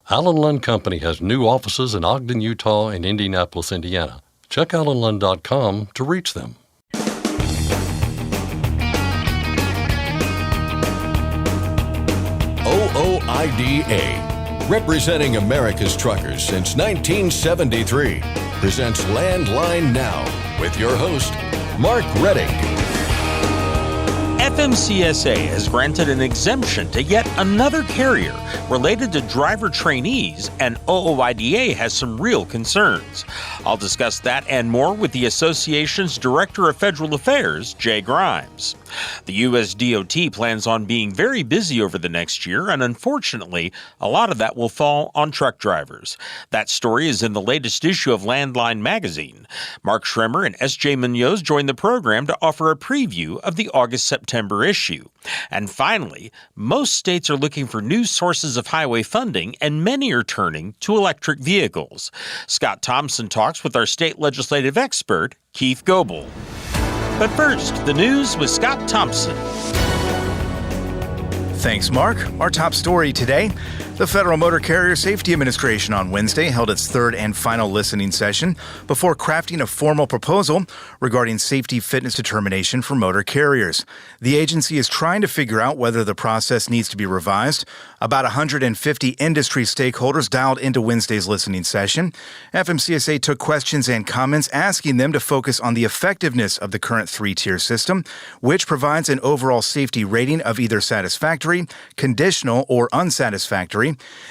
Allen Lund Company has new offices in Ogden, Utah and Indianapolis, Indiana. Check allenlund.com to reach them. OOIDA, representing America's truckers since 1973, presents Landline Now with your host, Mark Reddick. FMCSA has granted an exemption to yet another carrier related to driver trainees, and OOIDA has some real concerns. I'll discuss that and more with the association's Director of Federal Affairs, Jay Grimes. The U.S. DOT plans on being very busy over the next year, and unfortunately, a lot of that will fall on truck drivers. That story is in the latest issue of Landline magazine. Mark Schremer and S.J. Munoz joined the program to offer a preview of the August-September issue. And finally, most states are looking for new sources of highway funding, and many are turning to electric vehicles. Scott Thompson talks with our state legislative expert, Keith Goebel. But first, the news with Scott Thompson. Thanks, Mark. Our top story today. The Federal Motor Carrier Safety Administration on Wednesday held its third and final listening session before crafting a formal proposal regarding safety fitness determination for motor carriers. The agency is trying to figure out whether the process needs to be revised. About 150 industry stakeholders dialed into Wednesday's listening session. FMCSA took questions and comments asking them to focus on the effectiveness of the current three-tier system, which provides an overall safety rating of either satisfactory, conditional, or unsatisfactory.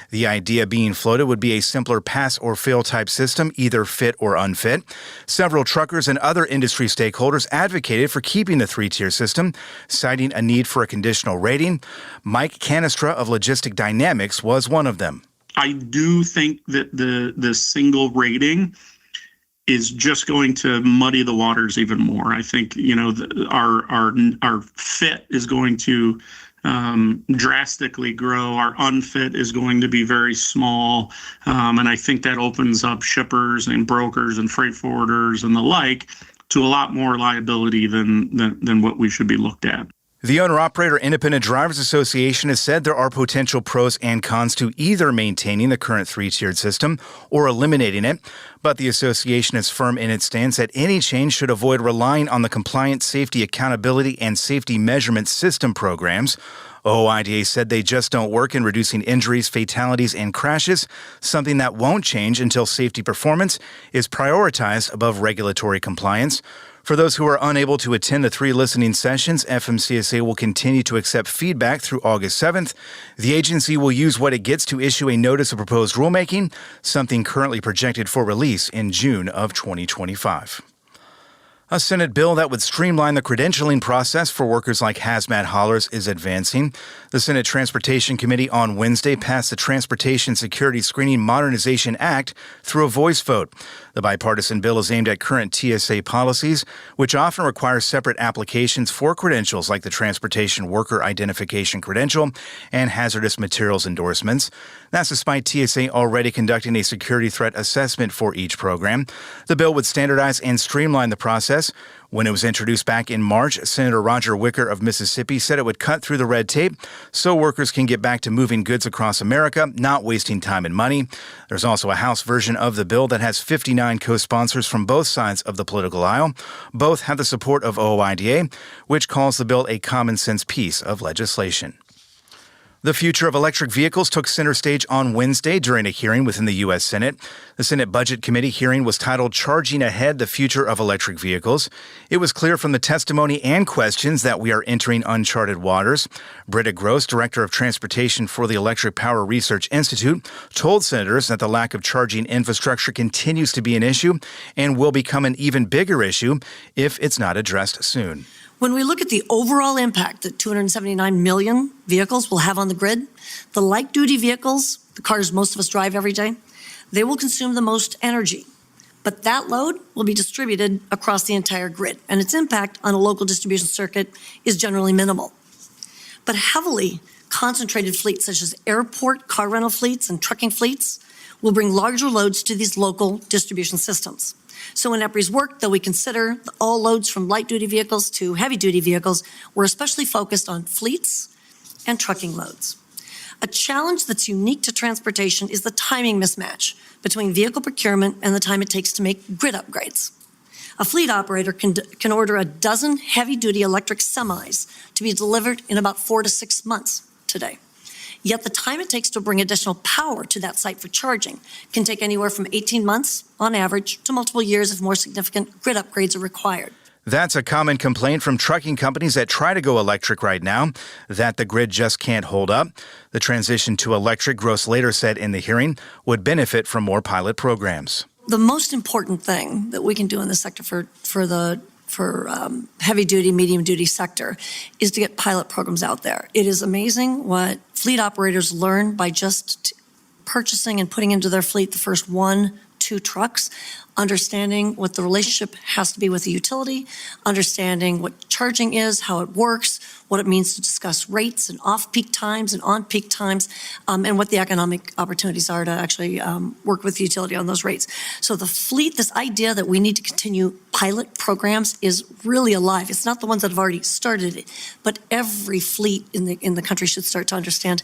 The idea being floated would be a simpler pass or fail type system, either fit or unfit. Several truckers and other industry stakeholders advocated for keeping the three-tier system, citing a need for a conditional rating. Mike Canestra of Logistic Dynamics was one of them. I do think that the single rating is just going to muddy the waters even more. I think, our fit is going to drastically grow. Our unfit is going to be very small. And I think that opens up shippers and brokers and freight forwarders and the like to a lot more liability than what we should be looked at. The Owner-Operator Independent Drivers Association has said there are potential pros and cons to either maintaining the current three-tiered system or eliminating it, but the association is firm in its stance that any change should avoid relying on the Compliance, Safety, Accountability, and Safety Measurement System programs. OOIDA said they just don't work in reducing injuries, fatalities, and crashes, something that won't change until safety performance is prioritized above regulatory compliance. For those who are unable to attend the three listening sessions, FMCSA will continue to accept feedback through August 7th. The agency will use what it gets to issue a notice of proposed rulemaking, something currently projected for release in June of 2025. A Senate bill that would streamline the credentialing process for workers like hazmat haulers is advancing. The Senate Transportation Committee on Wednesday passed the Transportation Security Screening Modernization Act through a voice vote. The bipartisan bill is aimed at current TSA policies, which often require separate applications for credentials like the Transportation Worker Identification Credential and hazardous materials endorsements. That's despite TSA already conducting a security threat assessment for each program. The bill would standardize and streamline the process. When it was introduced back in March, Senator Roger Wicker of Mississippi said it would cut through the red tape so workers can get back to moving goods across America, not wasting time and money. There's also a House version of the bill that has 59 co-sponsors from both sides of the political aisle. Both have the support of OOIDA, which calls the bill a common-sense piece of legislation. The future of electric vehicles took center stage on Wednesday during a hearing within the U.S. Senate. The Senate Budget Committee hearing was titled Charging Ahead, the Future of Electric Vehicles. It was clear from the testimony and questions that we are entering uncharted waters. Britta Gross, Director of Transportation for the Electric Power Research Institute, told senators that the lack of charging infrastructure continues to be an issue and will become an even bigger issue if it's not addressed soon. When we look at the overall impact that 279 million vehicles will have on the grid, the light-duty vehicles, the cars most of us drive every day, they will consume the most energy. But that load will be distributed across the entire grid, and its impact on a local distribution circuit is generally minimal. But heavily concentrated fleets such as airport, car rental fleets, and trucking fleets will bring larger loads to these local distribution systems. So in EPRI's work, though we consider all loads from light-duty vehicles to heavy-duty vehicles, we're especially focused on fleets and trucking loads. A challenge that's unique to transportation is the timing mismatch between vehicle procurement and the time it takes to make grid upgrades. A fleet operator can order a dozen heavy-duty electric semis to be delivered in about 4 to 6 months today. Yet the time it takes to bring additional power to that site for charging can take anywhere from 18 months on average to multiple years if more significant grid upgrades are required. That's a common complaint from trucking companies that try to go electric right now, that the grid just can't hold up. The transition to electric, Gross later said in the hearing, would benefit from more pilot programs. The most important thing that we can do in the sector for heavy duty, medium duty sector is to get pilot programs out there. It is amazing what fleet operators learn by just purchasing and putting into their fleet the first 1-2 trucks, understanding what the relationship has to be with the utility, understanding what charging is, how it works, what it means to discuss rates and off-peak times and on-peak times, and what the economic opportunities are to actually work with the utility on those rates. So the fleet, this idea that we need to continue pilot programs is really alive. It's not the ones that have already started it, but every fleet in the country should start to understand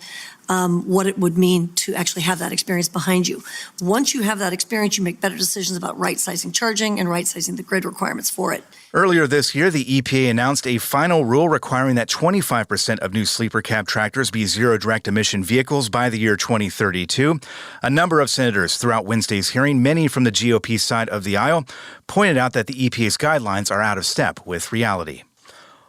what it would mean to actually have that experience behind you. Once you have that experience, you make better decisions about right-sizing charging and right-sizing the grid requirements for it. Earlier this year, the EPA announced a final rule requiring that 25% of new sleeper cab tractors be zero direct emission vehicles by the year 2032. A number of senators throughout Wednesday's hearing, many from the GOP side of the aisle, pointed out that the EPA's guidelines are out of step with reality.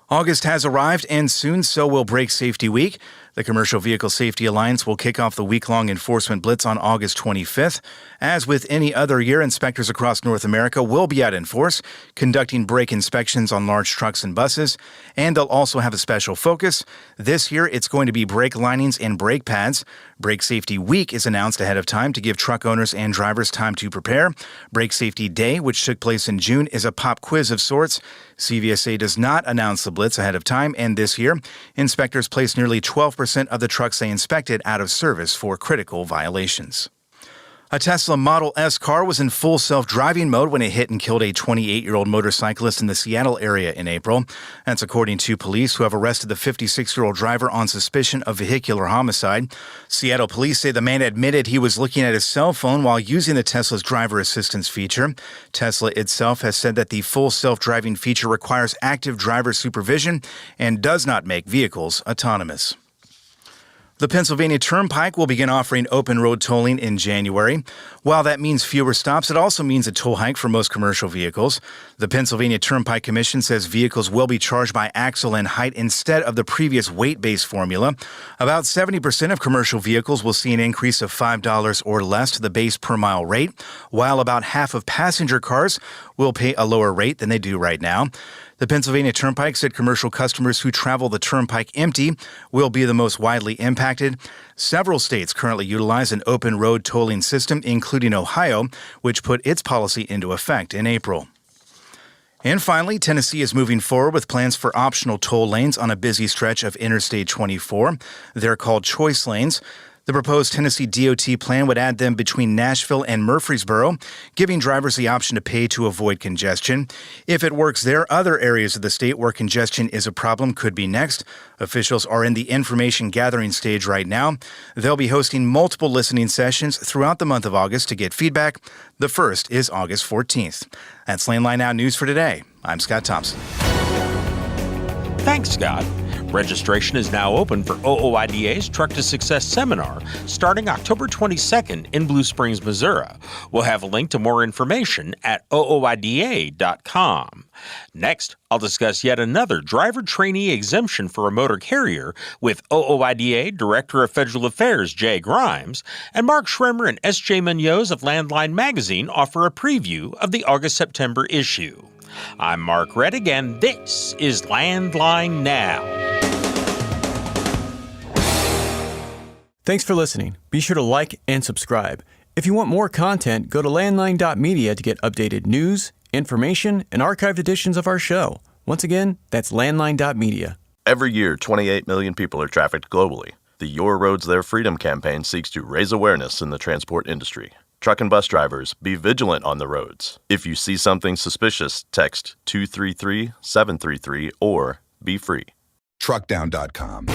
August has arrived, and soon so will Brake Safety Week. The Commercial Vehicle Safety Alliance will kick off the week-long enforcement blitz on August 25th. As with any other year, inspectors across North America will be out in force, conducting brake inspections on large trucks and buses, and they'll also have a special focus. This year, it's going to be brake linings and brake pads. Brake Safety Week is announced ahead of time to give truck owners and drivers time to prepare. Brake Safety Day, which took place in June, is a pop quiz of sorts. CVSA does not announce the blitz ahead of time, and this year, inspectors placed nearly 12% of the trucks they inspected out of service for critical violations. A Tesla Model S car was in full self-driving mode when it hit and killed a 28-year-old motorcyclist in the Seattle area in April. That's according to police, who have arrested the 56-year-old driver on suspicion of vehicular homicide. Seattle police say the man admitted he was looking at his cell phone while using the Tesla's driver assistance feature. Tesla itself has said that the full self-driving feature requires active driver supervision and does not make vehicles autonomous. The Pennsylvania Turnpike will begin offering open road tolling in January. While that means fewer stops, it also means a toll hike for most commercial vehicles. The Pennsylvania Turnpike Commission says vehicles will be charged by axle and height instead of the previous weight-based formula. About 70% of commercial vehicles will see an increase of $5 or less to the base per mile rate, while about half of passenger cars will pay a lower rate than they do right now. The Pennsylvania Turnpike said commercial customers who travel the turnpike empty will be the most widely impacted. Several states currently utilize an open road tolling system, including Ohio, which put its policy into effect in April. And finally, Tennessee is moving forward with plans for optional toll lanes on a busy stretch of Interstate 24. They're called choice lanes. The proposed Tennessee DOT plan would add them between Nashville and Murfreesboro, giving drivers the option to pay to avoid congestion. If it works there, other areas of the state where congestion is a problem could be next. Officials are in the information gathering stage right now. They'll be hosting multiple listening sessions throughout the month of August to get feedback. The first is August 14th. That's Landline Now News for today. I'm Scott Thompson. Thanks, Scott. Registration is now open for OOIDA's Truck to Success seminar starting October 22nd in Blue Springs, Missouri. We'll have a link to more information at OOIDA.com. Next, I'll discuss yet another driver trainee exemption for a motor carrier with OOIDA Director of Federal Affairs Jay Grimes, and Mark Schremer and S.J. Munoz of Landline Magazine offer a preview of the August-September issue. I'm Mark Rettig, and this is Landline Now. Thanks for listening. Be sure to like and subscribe. If you want more content, go to landline.media to get updated news, information, and archived editions of our show. Once again, that's landline.media. Every year, 28 million people are trafficked globally. The Your Roads, Their Freedom campaign seeks to raise awareness in the transport industry. Truck and bus drivers, be vigilant on the roads. If you see something suspicious, text 233-733 or be free. Truckdown.com.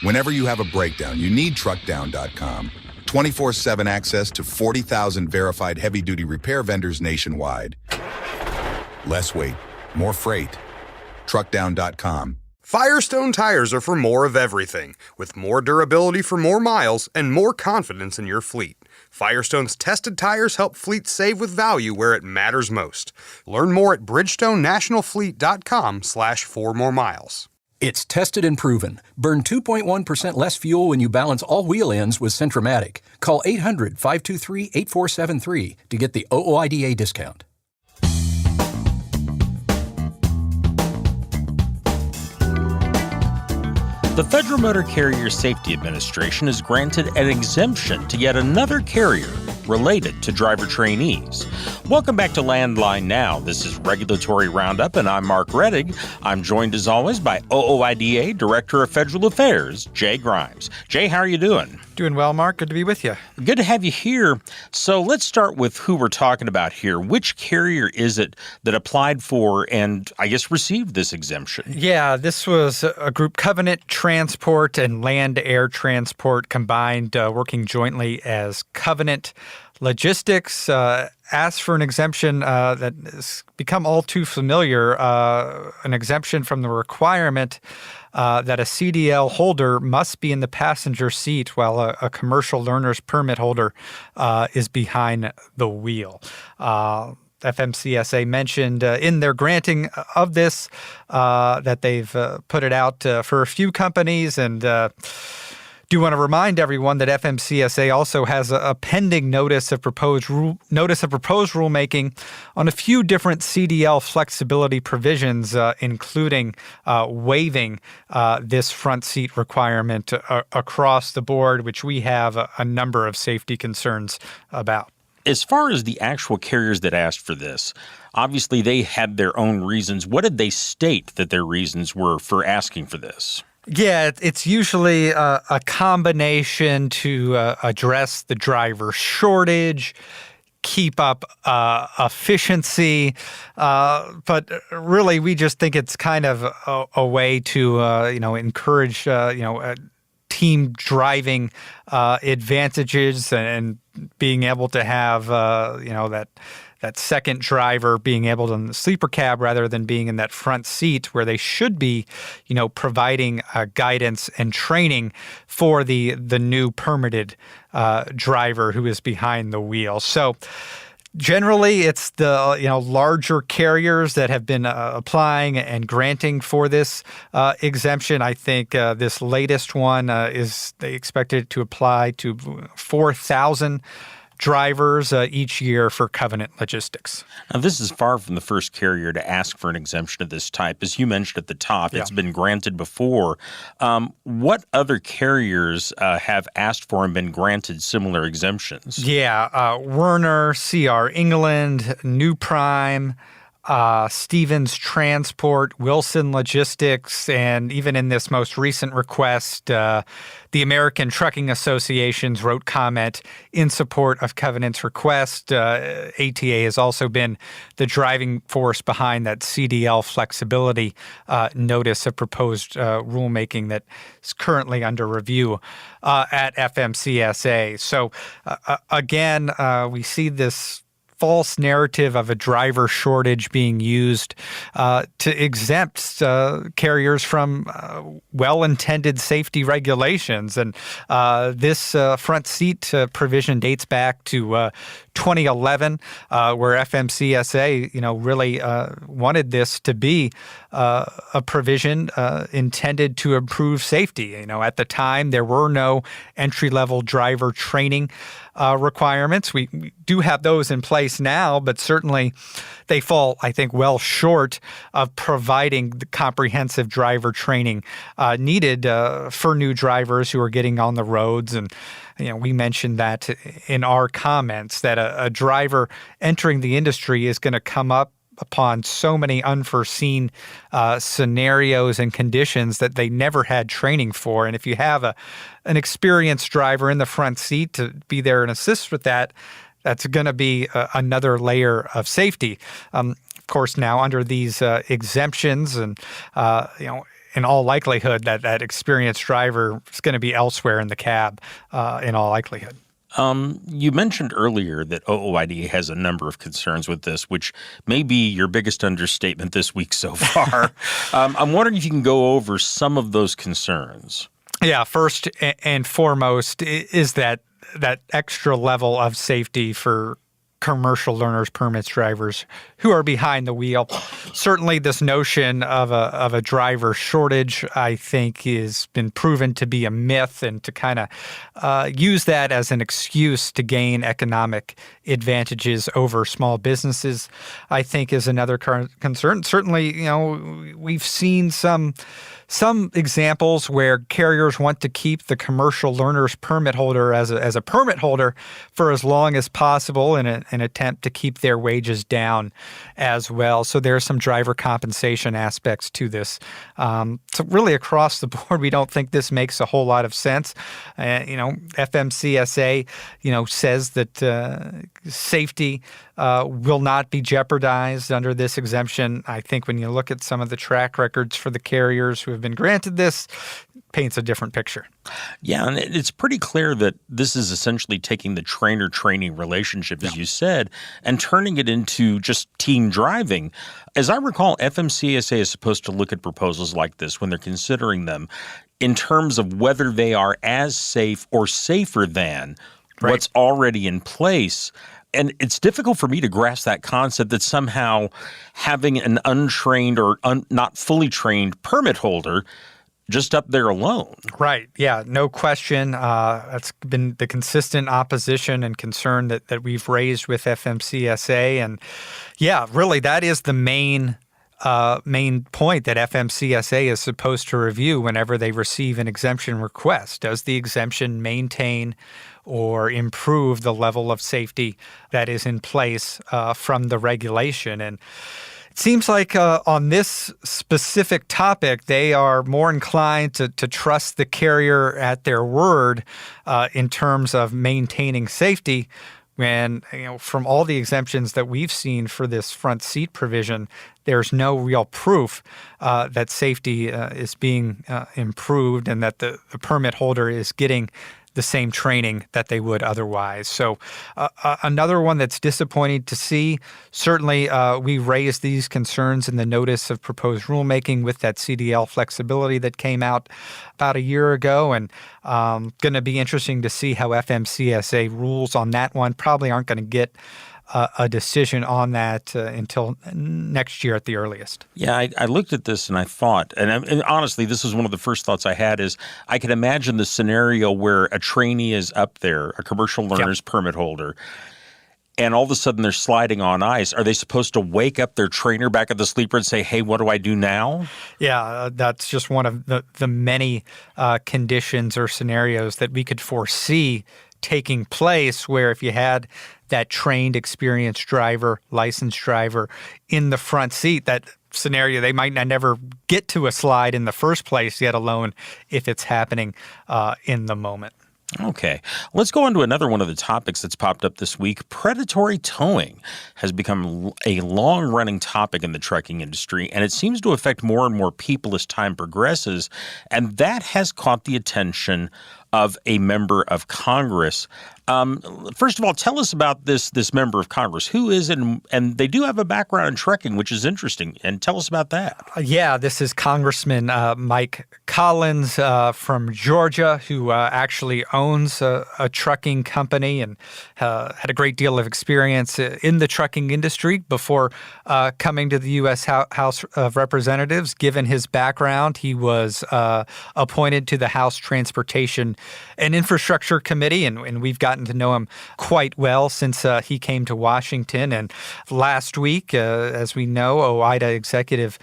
Whenever you have a breakdown, you need truckdown.com. 24/7 access to 40,000 verified heavy-duty repair vendors nationwide. Less weight, more freight. Truckdown.com. Firestone tires are for more of everything, with more durability for more miles and more confidence in your fleet. Firestone's tested tires help fleets save with value where it matters most. Learn more at bridgestonenationalfleet.com/4moremiles. It's tested and proven. Burn 2.1% less fuel when you balance all wheel ends with Centromatic. Call 800-523-8473 to get the OOIDA discount. The Federal Motor Carrier Safety Administration has granted an exemption to yet another carrier related to driver trainees. Welcome back to Landline Now. This is Regulatory Roundup, and I'm Mark Rettig. I'm joined, as always, by OOIDA Director of Federal Affairs, Jay Grimes. Jay, how are you doing? Doing well, Mark. Good to be with you. Good to have you here. So let's start with who we're talking about here. Which carrier is it that applied for and, I guess, received this exemption? Yeah, this was a group, Covenant Transport and Land Air Transport combined, working jointly as Covenant Logistics. Asked for an exemption that has become all too familiar, an exemption from the requirement that a CDL holder must be in the passenger seat while a commercial learner's permit holder is behind the wheel. FMCSA mentioned in their granting of this that they've put it out for a few companies, and do want to remind everyone that FMCSA also has a pending notice of proposed rulemaking on a few different CDL flexibility provisions, including waiving this front seat requirement across the board, which we have a number of safety concerns about. As far as the actual carriers that asked for this, obviously they had their own reasons. What did they state that their reasons were for asking for this? Yeah, it's usually a combination to address the driver shortage, keep up efficiency, but really we just think it's kind of a way to encourage team driving advantages and being able to have that second driver being able to in the sleeper cab rather than being in that front seat where they should be, providing guidance and training for the new permitted driver who is behind the wheel. So generally, it's the larger carriers that have been applying and granting for this exemption. I think this latest one is they expected to apply to 4,000 drivers each year for Covenant Logistics. Now, this is far from the first carrier to ask for an exemption of this type. As you mentioned at the top, It's been granted before. What other carriers have asked for and been granted similar exemptions? Yeah, Werner, CR England, New Prime, Stevens Transport, Wilson Logistics, and even in this most recent request, the American Trucking Associations wrote comment in support of Covenant's request. ATA has also been the driving force behind that CDL flexibility notice of proposed rulemaking that is currently under review at FMCSA. So again, we see this false narrative of a driver shortage being used to exempt carriers from well-intended safety regulations. And this front seat provision dates back to 2011, where FMCSA, really wanted this to be a provision intended to improve safety. At the time, there were no entry-level driver training requirements. We do have those in place now, but certainly they fall, I think, well short of providing the comprehensive driver training needed for new drivers who are getting on the roads. And we mentioned that in our comments that a driver entering the industry is going to come up upon so many unforeseen scenarios and conditions that they never had training for. And if you have an experienced driver in the front seat to be there and assist with that, that's going to be another layer of safety. Of course, now under these exemptions and, in all likelihood, that experienced driver is going to be elsewhere in the cab in all likelihood. You mentioned earlier that OOIDA has a number of concerns with this, which may be your biggest understatement this week so far. I'm wondering if you can go over some of those concerns. Yeah, first and foremost is that extra level of safety for commercial learners permits drivers who are behind the wheel. Certainly this notion of a driver shortage, I think, has been proven to be a myth, and to kind of use that as an excuse to gain economic advantages over small businesses, I think, is another concern. Certainly, we've seen some examples where carriers want to keep the commercial learner's permit holder as a permit holder for as long as possible in an attempt to keep their wages down as well. So there are some driver compensation aspects to this. So really across the board, we don't think this makes a whole lot of sense. FMCSA, says that safety will not be jeopardized under this exemption. I think when you look at some of the track records for the carriers who have been granted this, paints a different picture. Yeah, and it's pretty clear that this is essentially taking the trainer-trainee relationship, as you said, and turning it into just team driving. As I recall, FMCSA is supposed to look at proposals like this when they're considering them in terms of whether they are as safe or safer than what's already in place. And it's difficult for me to grasp that concept that somehow having an untrained or not fully trained permit holder just up there alone. Right. Yeah, no question. That's been the consistent opposition and concern that we've raised with FMCSA. And yeah, really, that is the main point that FMCSA is supposed to review whenever they receive an exemption request. Does the exemption maintain or improve the level of safety that is in place from the regulation? And it seems like on this specific topic, they are more inclined to trust the carrier at their word in terms of maintaining safety. And from all the exemptions that we've seen for this front seat provision, there's no real proof that safety is being improved and that the permit holder is getting the same training that they would otherwise. So another one that's disappointing to see. Certainly, we raised these concerns in the notice of proposed rulemaking with that CDL flexibility that came out about a year ago, and going to be interesting to see how FMCSA rules on that one. Probably aren't going to get a decision on that until next year at the earliest. Yeah, I looked at this and I thought, and honestly, this is one of the first thoughts I had, is I can imagine the scenario where a trainee is up there, a commercial learner's permit holder, and all of a sudden they're sliding on ice. Are they supposed to wake up their trainer back at the sleeper and say, hey, what do I do now? Yeah, that's just one of the many conditions or scenarios that we could foresee taking place, where if you had that trained, experienced driver, licensed driver in the front seat, that scenario, they might not never get to a slide in the first place, yet alone if it's happening in the moment. Okay. Let's go on to another one of the topics that's popped up this week. Predatory towing has become a long-running topic in the trucking industry, and it seems to affect more and more people as time progresses, and that has caught the attention of a member of Congress. First of all, tell us about this member of Congress. Who is it? And they do have a background in trucking, which is interesting. And tell us about that. Yeah, this is Congressman Mike Collins from Georgia, who actually owns a trucking company and had a great deal of experience in the trucking industry before coming to the U.S. House of Representatives. Given his background, he was appointed to the House Transportation and Infrastructure Committee, and we've gotten to know him quite well since he came to Washington. And last week, as we know, OOIDA Executive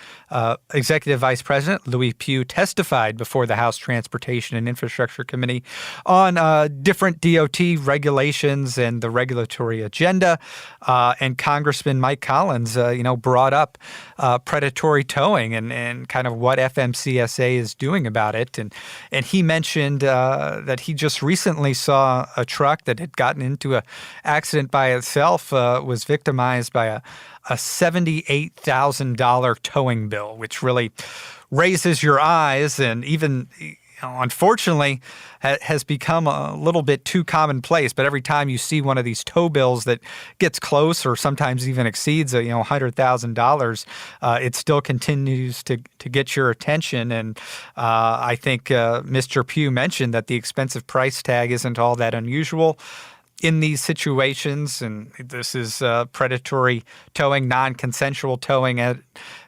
Vice President Louis Pugh testified before the House Transportation and Infrastructure Committee on different DOT regulations and the regulatory agenda. And Congressman Mike Collins, brought up predatory towing and kind of what FMCSA is doing about it. And he mentioned that he just recently saw a truck that had gotten into an accident by itself, was victimized by a $78,000 towing bill, which really raises your eyes and even, unfortunately, has become a little bit too commonplace. But every time you see one of these tow bills that gets close or sometimes even exceeds $100,000, it still continues to get your attention. And I think Mr. Pugh mentioned that the expensive price tag isn't all that unusual in these situations, and this is predatory towing, non-consensual towing,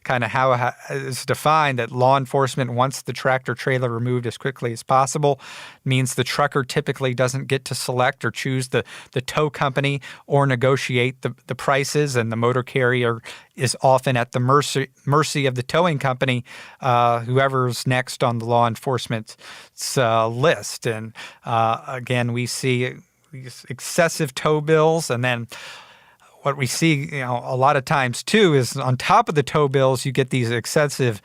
kind of how it's defined, that law enforcement wants the tractor trailer removed as quickly as possible. Means the trucker typically doesn't get to select or choose the tow company or negotiate the prices, and the motor carrier is often at the mercy of the towing company, whoever's next on the law enforcement's list. And again, we see these excessive tow bills, and then what we see, a lot of times too, is on top of the tow bills, you get these excessive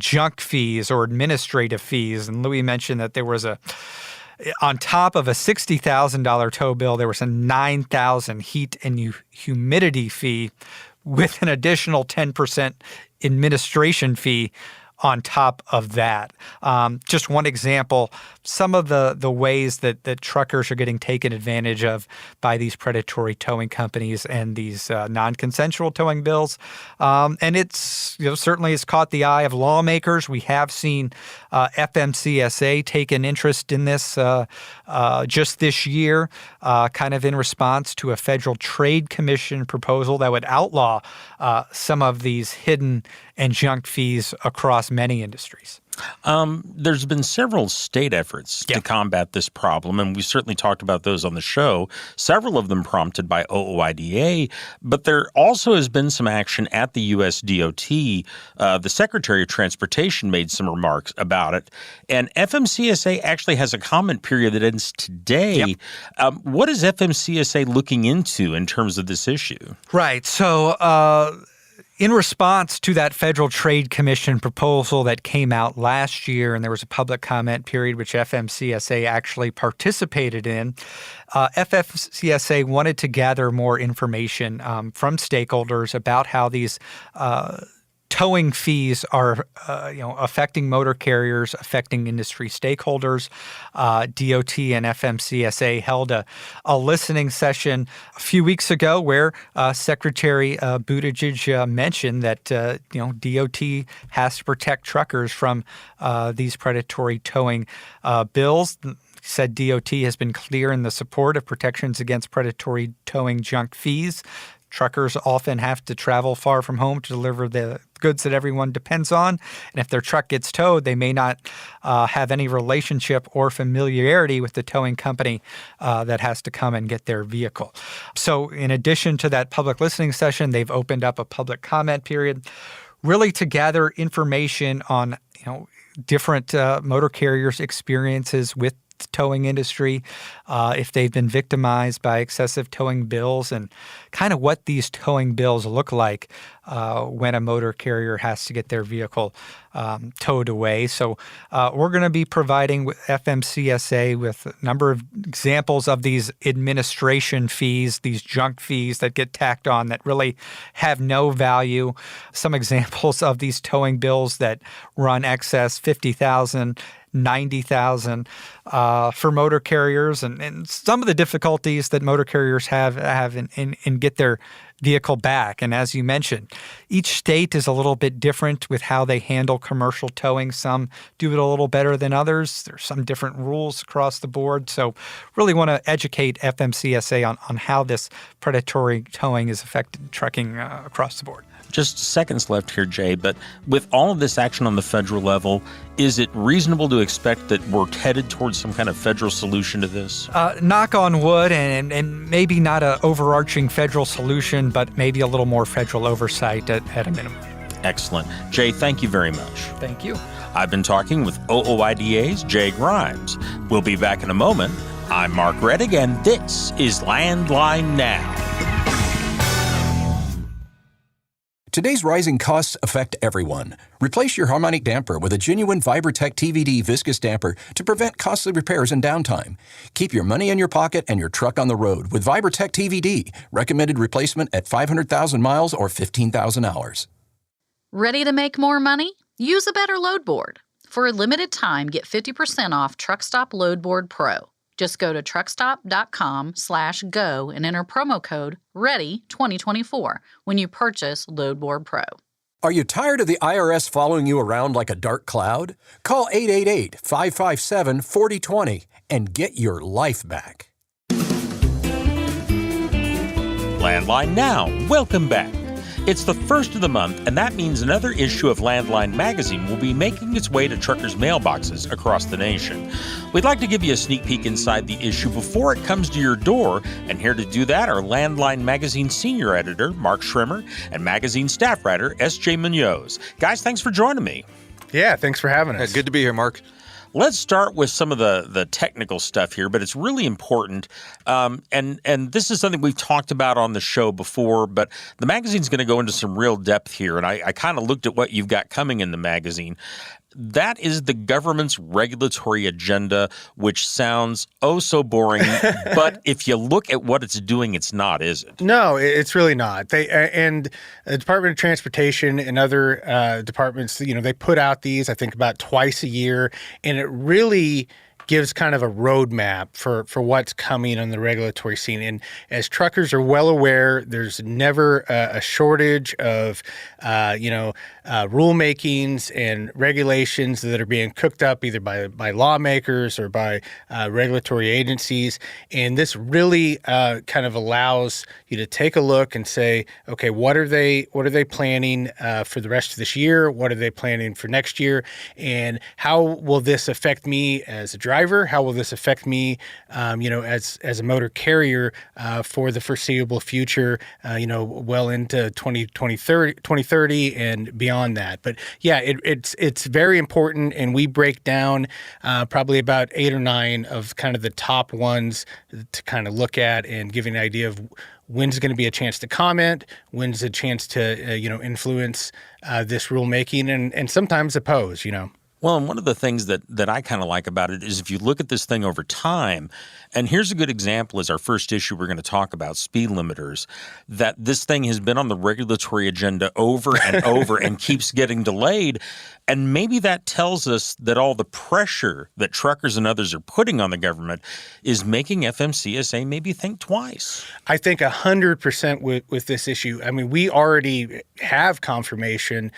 junk fees or administrative fees. And Louis mentioned that there was on top of a $60,000 tow bill, there was a $9,000 heat and humidity fee with an additional 10% administration fee on top of that. Just one example, some of the ways that truckers are getting taken advantage of by these predatory towing companies and these non-consensual towing bills. And it's certainly has caught the eye of lawmakers. We have seen FMCSA take an interest in this just this year, kind of in response to a Federal Trade Commission proposal that would outlaw some of these hidden and junk fees across many industries. There's been several state efforts to combat this problem, and we certainly talked about those on the show, several of them prompted by OOIDA, but there also has been some action at the U.S. DOT. The Secretary of Transportation made some remarks about it, and FMCSA actually has a comment period that ends today. What is FMCSA looking into in terms of this issue? Right. So in response to that Federal Trade Commission proposal that came out last year, and there was a public comment period which FMCSA actually participated in, FMCSA wanted to gather more information from stakeholders about how these towing fees are, affecting motor carriers, affecting industry stakeholders. DOT and FMCSA held a listening session a few weeks ago where Secretary Buttigieg mentioned that DOT has to protect truckers from these predatory towing bills. Said DOT has been clear in the support of protections against predatory towing junk fees. Truckers often have to travel far from home to deliver the goods that everyone depends on. And if their truck gets towed, they may not have any relationship or familiarity with the towing company that has to come and get their vehicle. So in addition to that public listening session, they've opened up a public comment period really to gather information on different motor carriers' experiences with the towing industry, if they've been victimized by excessive towing bills, and kind of what these towing bills look like when a motor carrier has to get their vehicle towed away. So we're going to be providing FMCSA with a number of examples of these administration fees, these junk fees that get tacked on that really have no value. Some examples of these towing bills that run excess $50,000, $90,000 for motor carriers, and some of the difficulties that motor carriers have in get their vehicle back. And as you mentioned, each state is a little bit different with how they handle commercial towing. Some do it a little better than others. There's some different rules across the board. So really want to educate FMCSA on how this predatory towing is affecting trucking across the board. Just seconds left here, Jay, but with all of this action on the federal level, is it reasonable to expect that we're headed towards some kind of federal solution to this? Knock on wood, and maybe not an overarching federal solution, but maybe a little more federal oversight at a minimum. Excellent. Jay, thank you very much. Thank you. I've been talking with OOIDA's Jay Grimes. We'll be back in a moment. I'm Mark Rettig, and this is Landline Now. Today's rising costs affect everyone. Replace your harmonic damper with a genuine VibraTech TVD viscous damper to prevent costly repairs and downtime. Keep your money in your pocket and your truck on the road with VibraTech TVD. Recommended replacement at 500,000 miles or 15,000 hours. Ready to make more money? Use a better load board. For a limited time, get 50% off TruckStop Load Board Pro. Just go to truckstop.com/go and enter promo code READY2024 when you purchase Load Board Pro. Are you tired of the IRS following you around like a dark cloud? Call 888-557-4020 and get your life back. Landline Now, welcome back. It's the first of the month, and that means another issue of Landline magazine will be making its way to truckers' mailboxes across the nation. We'd like to give you a sneak peek inside the issue before it comes to your door, and here to do that are Landline magazine senior editor Mark Schrimmer and magazine staff writer S.J. Munoz. Guys, thanks for joining me. Yeah, thanks for having us. Good to be here, Mark. Let's start with some of the technical stuff here, but it's really important. And this is something we've talked about on the show before, but the magazine's going to go into some real depth here. And I kind of looked at what you've got coming in the magazine. That is the government's regulatory agenda, which sounds oh so boring. But if you look at what it's doing, it's not, is it? No, it's really not. And the Department of Transportation and other departments, they put out these, I think, about twice a year, and it really gives kind of a roadmap for what's coming on the regulatory scene. And as truckers are well aware, there's never a shortage of, rulemakings and regulations that are being cooked up either by lawmakers or by regulatory agencies. And this really kind of allows you to take a look and say, okay, what are they planning for the rest of this year? What are they planning for next year? And how will this affect me as a driver? How will this affect me, as a motor carrier for the foreseeable future, well into 2030 and beyond that? But yeah, it's very important, and we break down probably about 8 or 9 of kind of the top ones to kind of look at and give an idea of when's going to be a chance to comment, when's a chance to influence this rulemaking, and sometimes oppose. Well, and one of the things that I kind of like about it is if you look at this thing over time, and here's a good example is our first issue we're going to talk about, speed limiters, that this thing has been on the regulatory agenda over and over and keeps getting delayed. And maybe that tells us that all the pressure that truckers and others are putting on the government is making FMCSA maybe think twice. I think 100% with this issue. I mean, we already have confirmation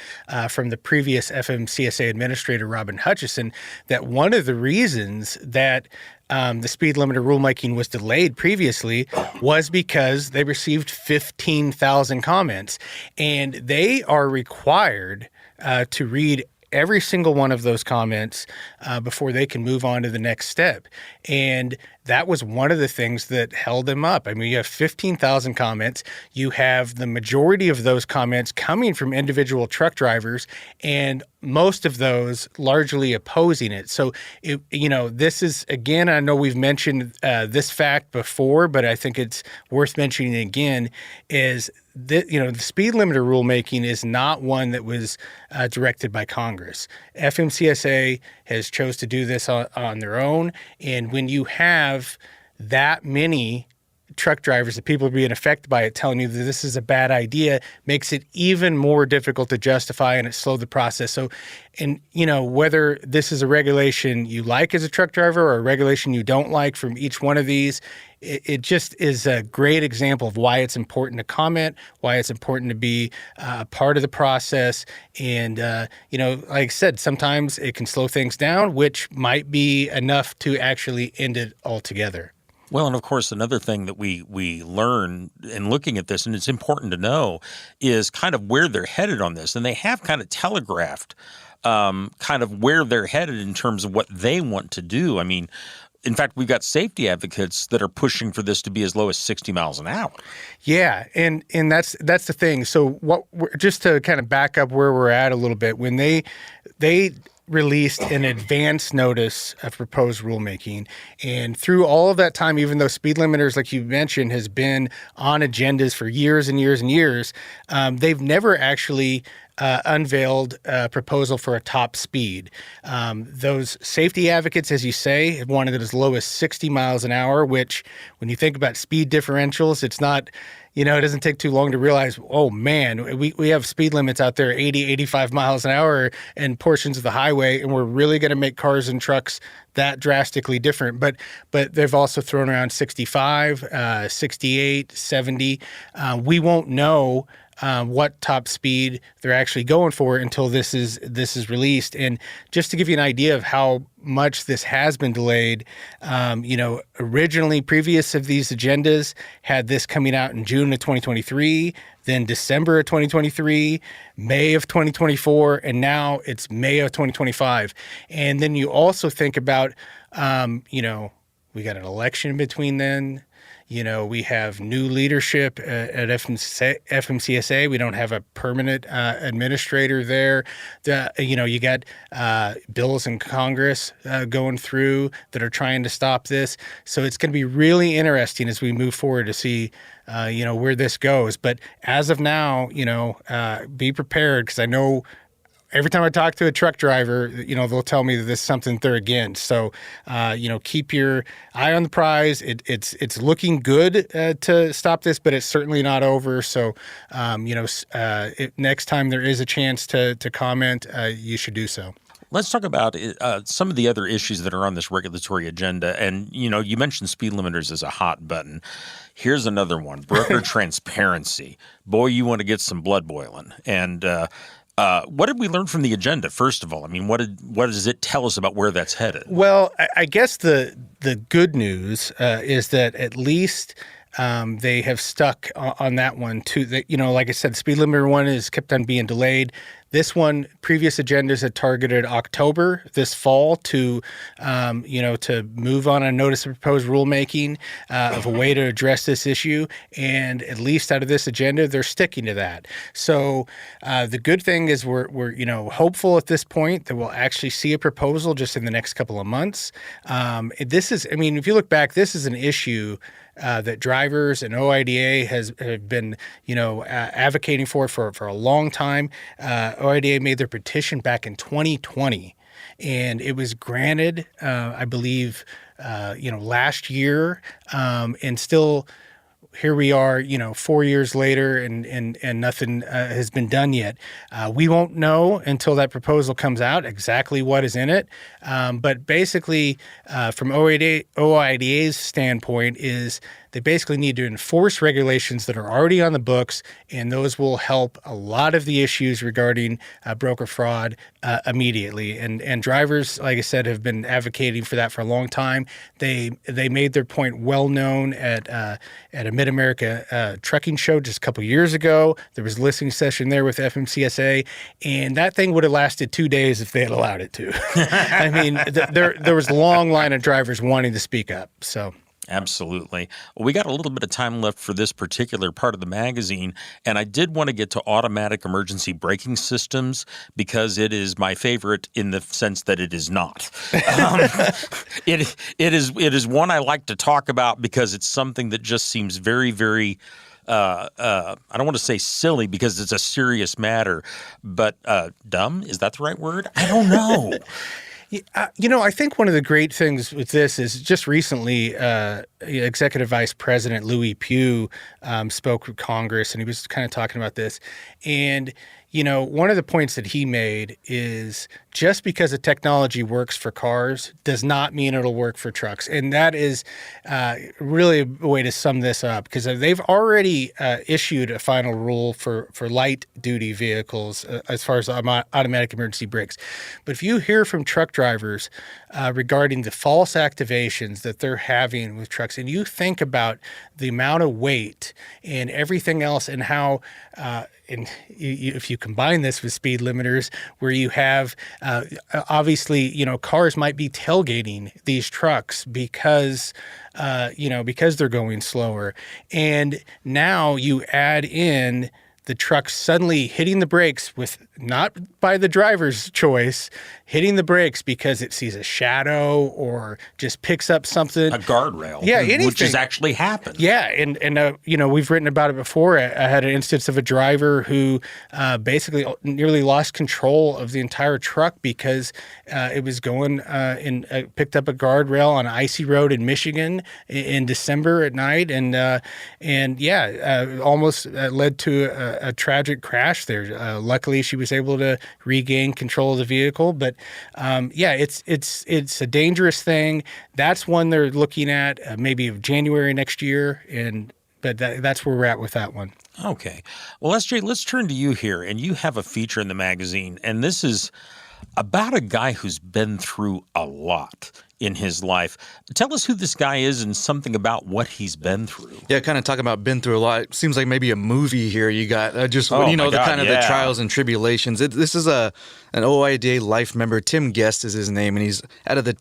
from the previous FMCSA administrator, Robin Hutchison, that one of the reasons that the speed limiter rulemaking was delayed previously was because they received 15,000 comments, and they are required to read every single one of those comments before they can move on to the next step. And that was one of the things that held them up. I mean, you have 15,000 comments. You have the majority of those comments coming from individual truck drivers, and most of those largely opposing it. So, this is, again, I know we've mentioned this fact before, but I think it's worth mentioning again, is that, the speed limiter rulemaking is not one that was directed by Congress. FMCSA has chose to do this on their own, and when you have that many truck drivers, the people being affected by it, telling you that this is a bad idea, makes it even more difficult to justify, and it slowed the process. So, and whether this is a regulation you like as a truck driver or a regulation you don't like from each one of these, it just is a great example of why it's important to comment, why it's important to be a part of the process. And, like I said, sometimes it can slow things down, which might be enough to actually end it altogether. Well, and of course, another thing that we learn in looking at this, and it's important to know, is kind of where they're headed on this. And they have kind of telegraphed kind of where they're headed in terms of what they want to do. I mean, in fact, we've got safety advocates that are pushing for this to be as low as 60 miles an hour. Yeah, and that's the thing. So just to kind of back up where we're at a little bit, when they released an advance notice of proposed rulemaking, and through all of that time, even though speed limiters, like you mentioned, has been on agendas for years and years and years, they've never actually unveiled a proposal for a top speed. Those safety advocates, as you say, have wanted it as low as 60 miles an hour, which when you think about speed differentials, it's not, it doesn't take too long to realize, oh man, we have speed limits out there, 80, 85 miles an hour in portions of the highway, and we're really going to make cars and trucks that drastically different. But they've also thrown around 65, 68, 70. We won't know what top speed they're actually going for until this is released. And just to give you an idea of how much this has been delayed, originally previous of these agendas had this coming out in June of 2023, then December of 2023, May of 2024, and now it's May of 2025. And then you also think about, we got an election in between then. We have new leadership at FMCSA. We don't have a permanent administrator there. You got bills in Congress going through that are trying to stop this. So it's going to be really interesting as we move forward to see, where this goes. But as of now, be prepared, because I know every time I talk to a truck driver, they'll tell me that this is something they're against. So, keep your eye on the prize. It's looking good to stop this, but it's certainly not over. So, next time there is a chance to comment, you should do so. Let's talk about some of the other issues that are on this regulatory agenda. And, you mentioned speed limiters as a hot button. Here's another one, broker transparency. Boy, you want to get some blood boiling. And what did we learn from the agenda, first of all? I mean, what does it tell us about where that's headed? Well, I guess the good news is that at least they have stuck on that one too. Like I said, the speed limiter one is kept on being delayed. This one, previous agendas had targeted October this fall to move on a notice of proposed rulemaking of a way to address this issue. And at least out of this agenda, they're sticking to that. So the good thing is we're hopeful at this point that we'll actually see a proposal just in the next couple of months. If you look back, this is an issue that drivers and OOIDA have been, advocating for a long time. OOIDA made their petition back in 2020, and it was granted, I believe, last year, and still. Here we are, 4 years later, and nothing has been done yet. We won't know until that proposal comes out exactly what is in it. But basically, from OOIDA's standpoint, is they basically need to enforce regulations that are already on the books, and those will help a lot of the issues regarding broker fraud immediately. And drivers, like I said, have been advocating for that for a long time. They made their point well known at a Mid-America trucking show just a couple years ago. There was a listening session there with FMCSA, and that thing would have lasted 2 days if they had allowed it to. I mean, there was a long line of drivers wanting to speak up. So. Absolutely. Well, we got a little bit of time left for this particular part of the magazine, and I did want to get to automatic emergency braking systems because it is my favorite in the sense that it is not. It is one I like to talk about because it's something that just seems very, very I don't want to say silly because it's a serious matter, but dumb, is that the right word? I don't know. I think one of the great things with this is just recently, Executive Vice President Louis Pugh spoke with Congress, and he was kind of talking about this. And, one of the points that he made is just because the technology works for cars does not mean it'll work for trucks. And that is really a way to sum this up, because they've already issued a final rule for light-duty vehicles as far as automatic emergency brakes. But if you hear from truck drivers regarding the false activations that they're having with trucks, and you think about the amount of weight and everything else and how if you combine this with speed limiters, where you have obviously, cars might be tailgating these trucks because they're going slower, and now you add in the truck suddenly hitting the brakes with not by the driver's choice, hitting the brakes because it sees a shadow or just picks up something. A guardrail. Yeah, anything. Which has actually happened. Yeah, and we've written about it before. I had an instance of a driver who basically nearly lost control of the entire truck because it was going picked up a guardrail on an icy road in Michigan in December at night, and almost led to a tragic crash there. Luckily, she was able to regain control of the vehicle, but it's a dangerous thing. That's one they're looking at maybe of January next year, but that's where we're at with that one. Okay. Well, SJ, let's turn to you here, and you have a feature in the magazine, and this is about a guy who's been through a lot in his life. Tell us who this guy is and something about what he's been through. Yeah, kind of talking about been through a lot. It seems like maybe a movie here. You got the trials and tribulations. This is an OOIDA life member. Tim Guest is his name, and he's out of the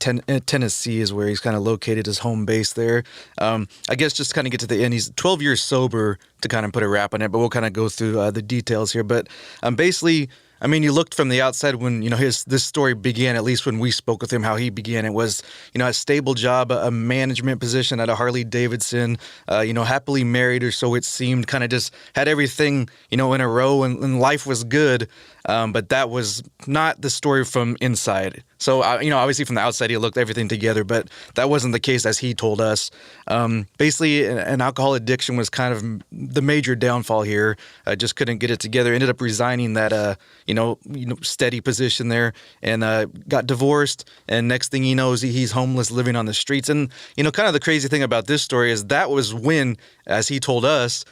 Tennessee is where he's kind of located his home base there. I guess just kind of get to the end. He's 12 years sober to kind of put a wrap on it, but we'll kind of go through the details here. But basically, I mean, you looked from the outside when, this story began, at least when we spoke with him, how he began. It was, a stable job, a management position at a Harley-Davidson, happily married, or so it seemed, kind of just had everything, in a row, and life was good. But that was not the story from inside. So, obviously from the outside, he looked everything together, but that wasn't the case as he told us. Basically, an alcohol addiction was kind of the major downfall here. Just couldn't get it together. Ended up resigning that, steady position there, and got divorced. And next thing he knows, he's homeless, living on the streets. And, kind of the crazy thing about this story is that was when, as he told us,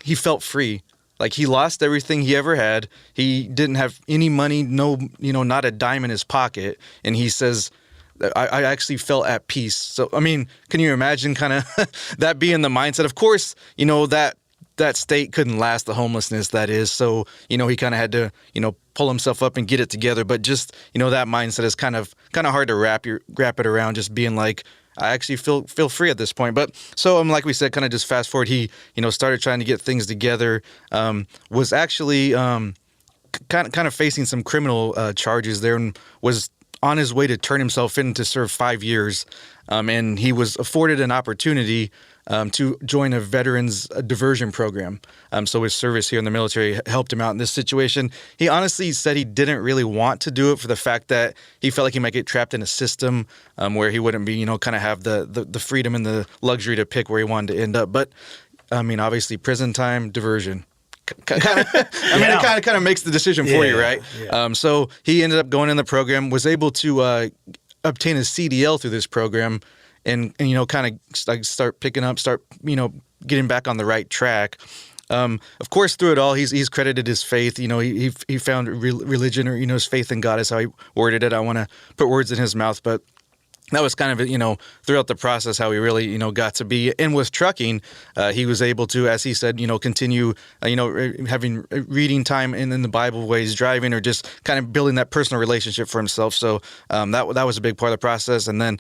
he felt free. Like, he lost everything he ever had. He didn't have any money, not a dime in his pocket. And he says, I actually felt at peace. So, I mean, can you imagine kind of that being the mindset? Of course, that state couldn't last, the homelessness that is. So, he kind of had to, pull himself up and get it together. But just, that mindset is kind of hard to wrap it around, just being like, I actually feel free at this point. But so, like we said, kind of just fast forward, he, started trying to get things together, was actually kind of facing some criminal charges there, and was on his way to turn himself in to serve 5 years. And he was afforded an opportunity to join a veterans diversion program. So his service here in the military helped him out in this situation. He honestly said he didn't really want to do it for the fact that he felt like he might get trapped in a system where he wouldn't be, kind of have the freedom and the luxury to pick where he wanted to end up. But, I mean, obviously prison time, diversion. It kind of makes the decision for you, right? Yeah. So he ended up going in the program, was able to obtain a CDL through this program, and kind of like start getting back on the right track. Of course, through it all, he's credited his faith. He found religion, or his faith in God is how he worded it. I want to put words in his mouth, but that was kind of, throughout the process how he really, got to be. And with trucking, he was able to, as he said, continue, having reading time in the Bible while he's driving, or just kind of building that personal relationship for himself. So that was a big part of the process. And then,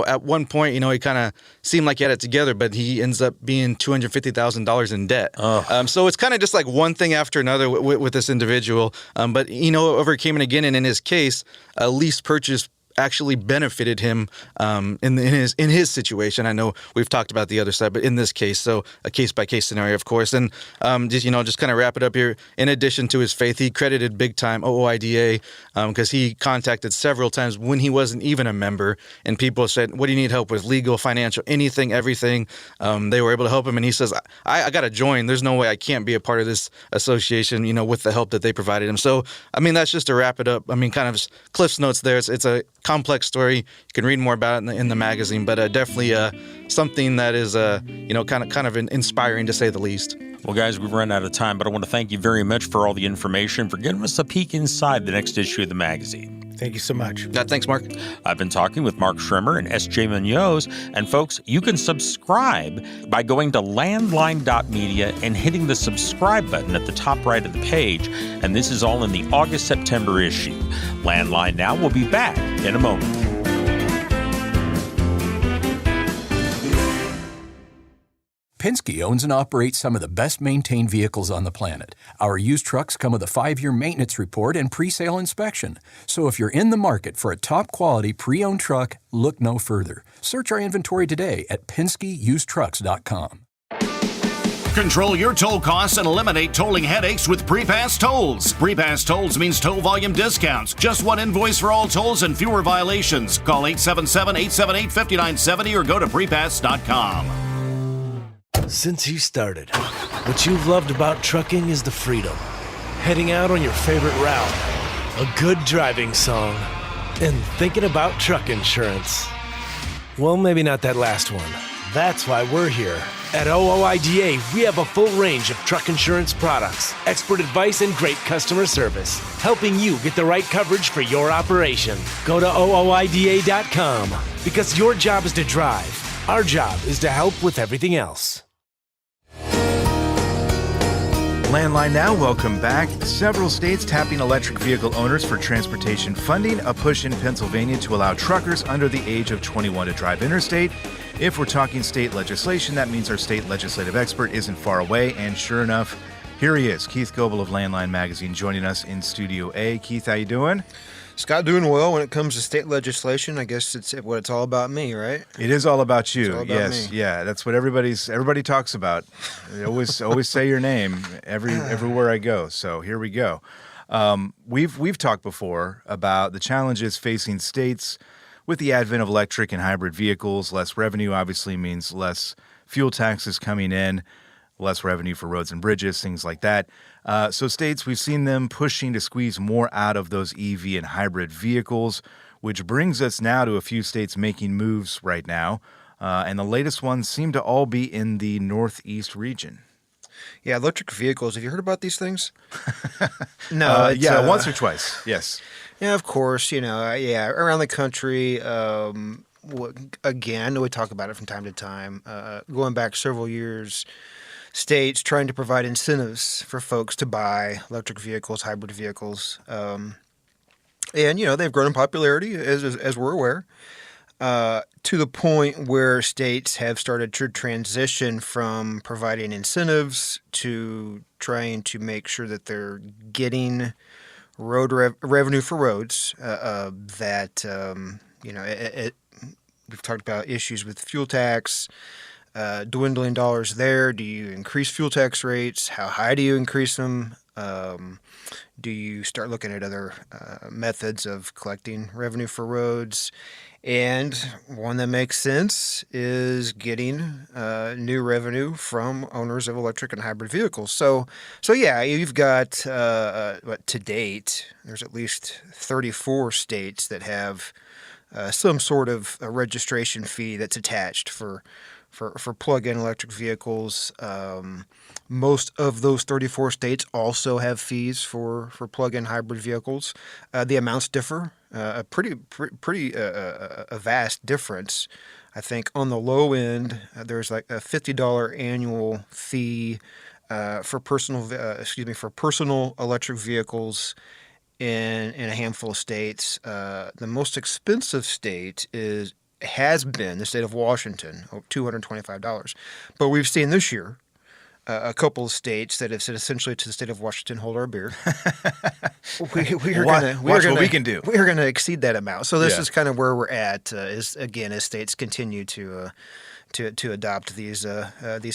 at one point, he kind of seemed like he had it together, but he ends up being $250,000 in debt. So it's kind of just like one thing after another with this individual. But, overcame it again. And in his case, a lease purchase actually benefited him in his situation. I know we've talked about the other side, but in this case, so a case-by-case scenario, of course. And just kind of wrap it up here. In addition to his faith, he credited big time OOIDA because he contacted several times when he wasn't even a member, and people said, what do you need help with? Legal, financial, anything, everything. They were able to help him, and he says, I got to join. There's no way I can't be a part of this association, with the help that they provided him. So, I mean, that's just to wrap it up. I mean, kind of Cliff's Notes there. It's a complex story. You can read more about it in the magazine, but definitely something that is kind of inspiring, to say the least. Well, guys, we've run out of time, but I want to thank you very much for all the information, for giving us a peek inside the next issue of the magazine. Thank you so much. Thanks, Mark. I've been talking with Mark Schrimmer and S.J. Munoz. And folks, you can subscribe by going to landline.media and hitting the subscribe button at the top right of the page. And this is all in the August-September issue. Landline Now will be back in a moment. Penske owns and operates some of the best-maintained vehicles on the planet. Our used trucks come with a 5-year maintenance report and pre-sale inspection. So if you're in the market for a top-quality pre-owned truck, look no further. Search our inventory today at PenskeUsedTrucks.com. Control your toll costs and eliminate tolling headaches with Prepass Tolls. Prepass Tolls means toll volume discounts. Just one invoice for all tolls and fewer violations. Call 877-878-5970 or go to prepass.com. Since you started, what you've loved about trucking is the freedom. Heading out on your favorite route, a good driving song, and thinking about truck insurance. Well, maybe not that last one. That's why we're here. At OOIDA, we have a full range of truck insurance products, expert advice, and great customer service, helping you get the right coverage for your operation. Go to OOIDA.com, because your job is to drive. Our job is to help with everything else. Landline Now, welcome back. Several states tapping electric vehicle owners for transportation funding. A push in Pennsylvania to allow truckers under the age of 21 to drive interstate. If we're talking state legislation, that means our state legislative expert isn't far away. And sure enough, here he is, Keith Goebel of Landline Magazine, joining us in Studio A. Keith, how you doing? Scott, doing well when it comes to state legislation. I guess it's all about me, right? It is all about you. It's all about yes, me. Yeah, that's what everybody talks about. They always say your name everywhere I go. So here we go. We've talked before about the challenges facing states with the advent of electric and hybrid vehicles. Less revenue obviously means less fuel taxes coming in, less revenue for roads and bridges, things like that. So states, we've seen them pushing to squeeze more out of those EV and hybrid vehicles, which brings us now to a few states making moves right now. And the latest ones seem to all be in the Northeast region. Yeah, electric vehicles. Have you heard about these things? No. Once or twice, yes. Yeah, of course. Around the country, again, we talk about it from time to time. Going back several years, states trying to provide incentives for folks to buy electric vehicles, hybrid vehicles. And, they've grown in popularity, as we're aware, to the point where states have started to transition from providing incentives to trying to make sure that they're getting road revenue for roads we've talked about issues with fuel tax, dwindling dollars there. Do you increase fuel tax rates? How high do you increase them? Do you start looking at other methods of collecting revenue for roads? And one that makes sense is getting new revenue from owners of electric and hybrid vehicles. So yeah, you've got, to date, there's at least 34 states that have some sort of a registration fee that's attached for plug-in electric vehicles. Most of those 34 states also have fees for plug-in hybrid vehicles. The amounts differ, a vast difference. I think on the low end, there's like a $50 annual fee for personal electric vehicles in a handful of states. The most expensive state has been the state of Washington, $225. But we've seen this year a couple of states that have said essentially to the state of Washington, hold our beer. we are what we can do. We are going to exceed that amount. So this is kind of where we're at. As states continue to adopt these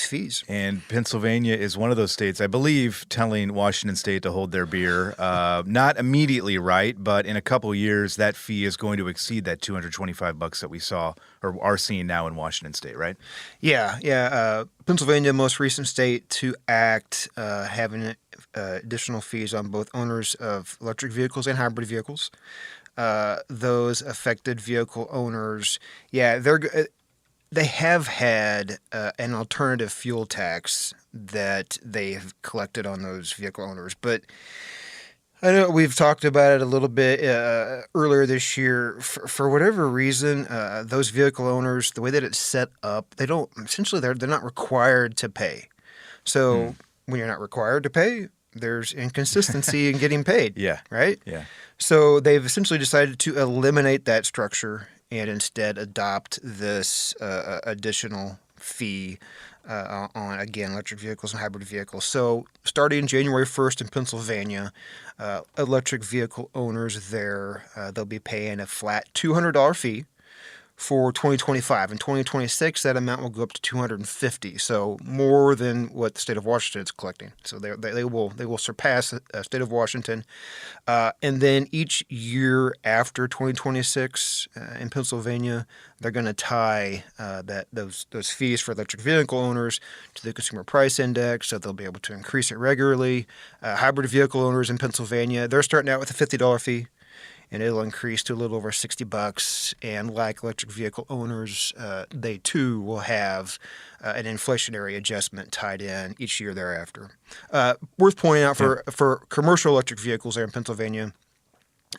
fees. And Pennsylvania is one of those states, I believe, telling Washington State to hold their beer. Not immediately, right? But in a couple of years, that fee is going to exceed that $225 that we saw or are seeing now in Washington State, right? Yeah. Pennsylvania, most recent state to act, having additional fees on both owners of electric vehicles and hybrid vehicles. Those affected vehicle owners, they have had an alternative fuel tax that they've collected on those vehicle owners. But I know we've talked about it a little bit earlier this year. For whatever reason, those vehicle owners, the way that it's set up, they're not required to pay. So when you're not required to pay, there's inconsistency in getting paid. Yeah. Right? Yeah. So they've essentially decided to eliminate that structure and instead adopt this additional fee on, again, electric vehicles and hybrid vehicles. So starting January 1st in Pennsylvania, electric vehicle owners there, they'll be paying a flat $200 fee for 2025. In 2026, that amount will go up to $250, so more than what the state of Washington is collecting. So they will surpass the state of Washington. And then each year after 2026 in Pennsylvania, they're going to tie those fees for electric vehicle owners to the Consumer Price Index, so they'll be able to increase it regularly. Hybrid vehicle owners in Pennsylvania, they're starting out with a $50 fee, and it'll increase to a little over $60. And like electric vehicle owners, they too will have an inflationary adjustment tied in each year thereafter. Worth pointing out for commercial electric vehicles there in Pennsylvania,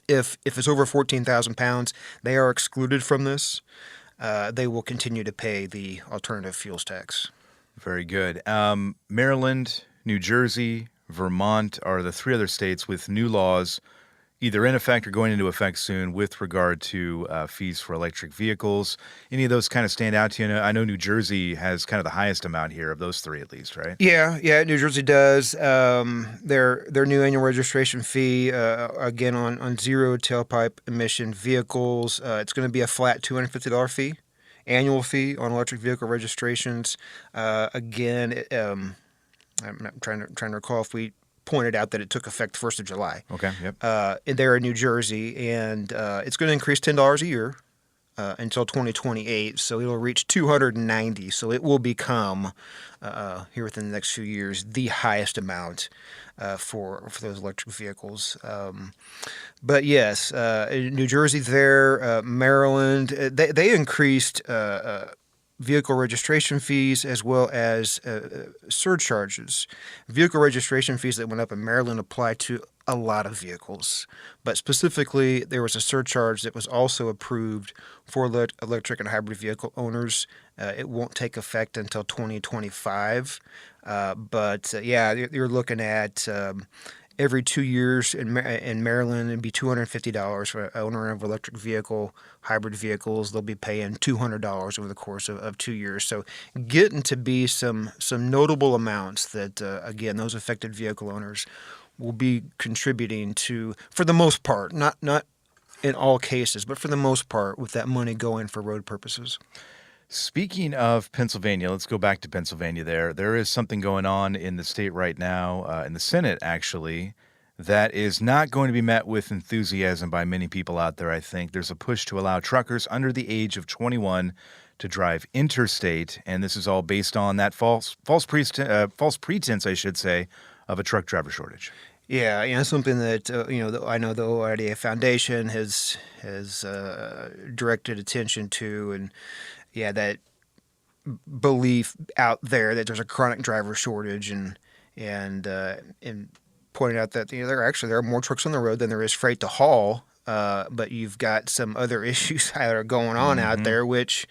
if it's over 14,000 pounds, they are excluded from this. They will continue to pay the alternative fuels tax. Very good. Maryland, New Jersey, Vermont are the three other states with new laws either in effect or going into effect soon with regard to fees for electric vehicles. Any of those kind of stand out to you? I know New Jersey has kind of the highest amount here of those three, at least, right? Yeah, New Jersey does. Their new annual registration fee, again, on zero tailpipe emission vehicles, it's going to be a flat $250 fee, annual fee on electric vehicle registrations. Again, I'm trying to recall if we pointed out that it took effect 1st of July. Okay, yep. There in New Jersey, and it's going to increase $10 a year until 2028, so it'll reach $290. So it will become, here within the next few years, the highest amount for those electric vehicles. But yes, in New Jersey there, Maryland, they increased vehicle registration fees as well as surcharges. Vehicle registration fees that went up in Maryland apply to a lot of vehicles, but specifically there was a surcharge that was also approved for electric and hybrid vehicle owners. It won't take effect until 2025, but you're looking at every 2 years in Maryland, it'd be $250 for an owner of electric vehicle. Hybrid vehicles, they'll be paying $200 over the course of 2 years. So getting to be some notable amounts that, again, those affected vehicle owners will be contributing to, for the most part, not in all cases, but for the most part, with that money going for road purposes. Speaking of Pennsylvania, let's go back to Pennsylvania there. There is something going on in the state right now, in the Senate actually, that is not going to be met with enthusiasm by many people out there, I think. There's a push to allow truckers under the age of 21 to drive interstate, and this is all based on that false pretense, I should say, of a truck driver shortage. Yeah, something that I know the OOIDA Foundation has directed attention to, and that belief out there that there's a chronic driver shortage, and pointing out that there are more trucks on the road than there is freight to haul, but you've got some other issues that are going on out there, which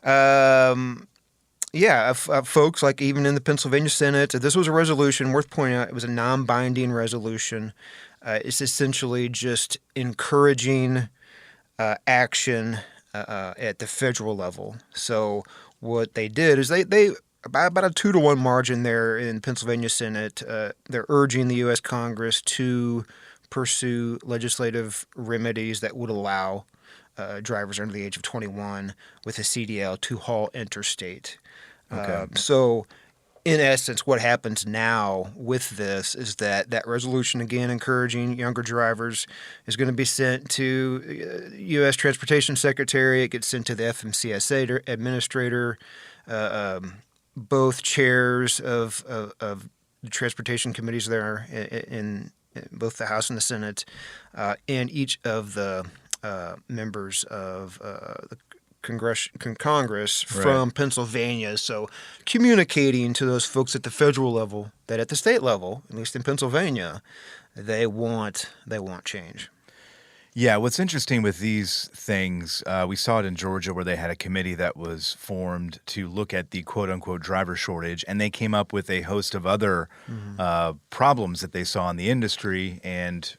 folks, like even in the Pennsylvania Senate, this was a resolution worth pointing out. It was a non-binding resolution. It's essentially just encouraging action at the federal level. So what they did is they about a 2-to-1 margin there in Pennsylvania Senate, they're urging the U.S. Congress to pursue legislative remedies that would allow drivers under the age of 21 with a CDL to haul interstate. Okay. So in essence, what happens now with this is that resolution, again, encouraging younger drivers, is going to be sent to U.S. Transportation Secretary. It gets sent to the FMCSA administrator, both chairs of the transportation committees there in both the House and the Senate, and each of the members of the Congress from Pennsylvania. So communicating to those folks at the federal level that at the state level, at least in Pennsylvania, they want change. Yeah, what's interesting with these things, we saw it in Georgia where they had a committee that was formed to look at the quote-unquote driver shortage, and they came up with a host of other problems that they saw in the industry and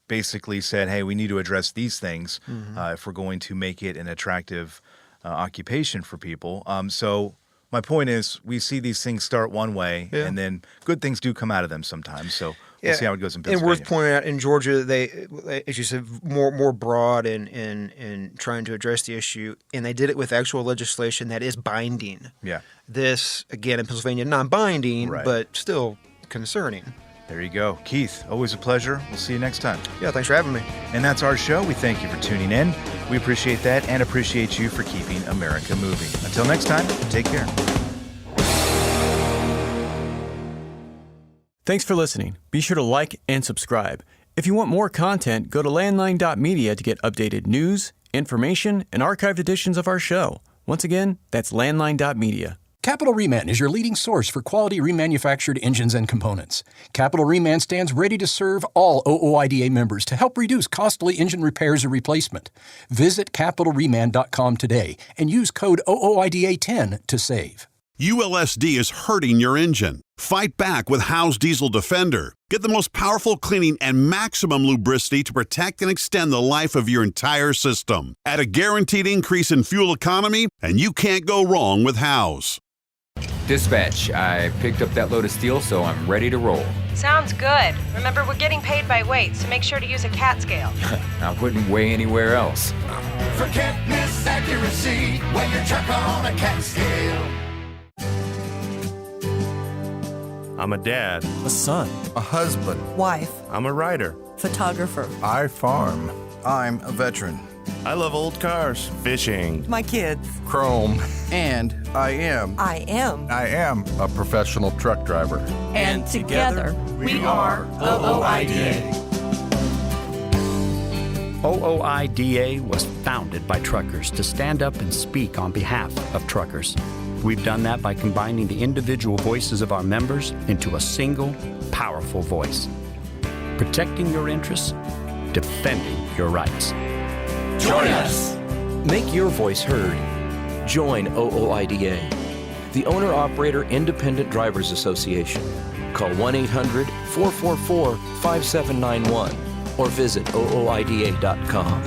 basically said, hey, we need to address these things if we're going to make it an attractive occupation for people. So My point is, we see these things start one way, and then good things do come out of them sometimes. So we'll see how it goes in Pennsylvania. And worth pointing out, in Georgia, they, as you said, more broad in trying to address the issue, and they did it with actual legislation that is binding. Yeah. This, again, in Pennsylvania, non-binding, but still concerning. There you go. Keith, always a pleasure. We'll see you next time. Yeah, thanks for having me. And that's our show. We thank you for tuning in. We appreciate that and appreciate you for keeping America moving. Until next time, take care. Thanks for listening. Be sure to like and subscribe. If you want more content, go to landline.media to get updated news, information, and archived editions of our show. Once again, that's landline.media. Capital Reman is your leading source for quality remanufactured engines and components. Capital Reman stands ready to serve all OOIDA members to help reduce costly engine repairs or replacement. Visit capitalreman.com today and use code OOIDA10 to save. ULSD is hurting your engine. Fight back with Howe's Diesel Defender. Get the most powerful cleaning and maximum lubricity to protect and extend the life of your entire system. At a guaranteed increase in fuel economy, and you can't go wrong with Howe's. Dispatch, I picked up that load of steel, so I'm ready to roll. Sounds good. Remember, we're getting paid by weight, so make sure to use a CAT scale. I wouldn't weigh anywhere else. Forget miss accuracy when you're truck on a CAT scale. I'm a dad, a son, a husband, wife, I'm a writer, photographer. I farm. I'm a veteran. I love old cars, fishing, my kids, chrome, and I am a professional truck driver. And together we are OOIDA. OOIDA was founded by truckers to stand up and speak on behalf of truckers. We've done that by combining the individual voices of our members into a single, powerful voice. Protecting your interests, defending your rights. Join us! Make your voice heard. Join OOIDA, the Owner-Operator Independent Drivers Association. Call 1-800-444-5791 or visit OOIDA.com.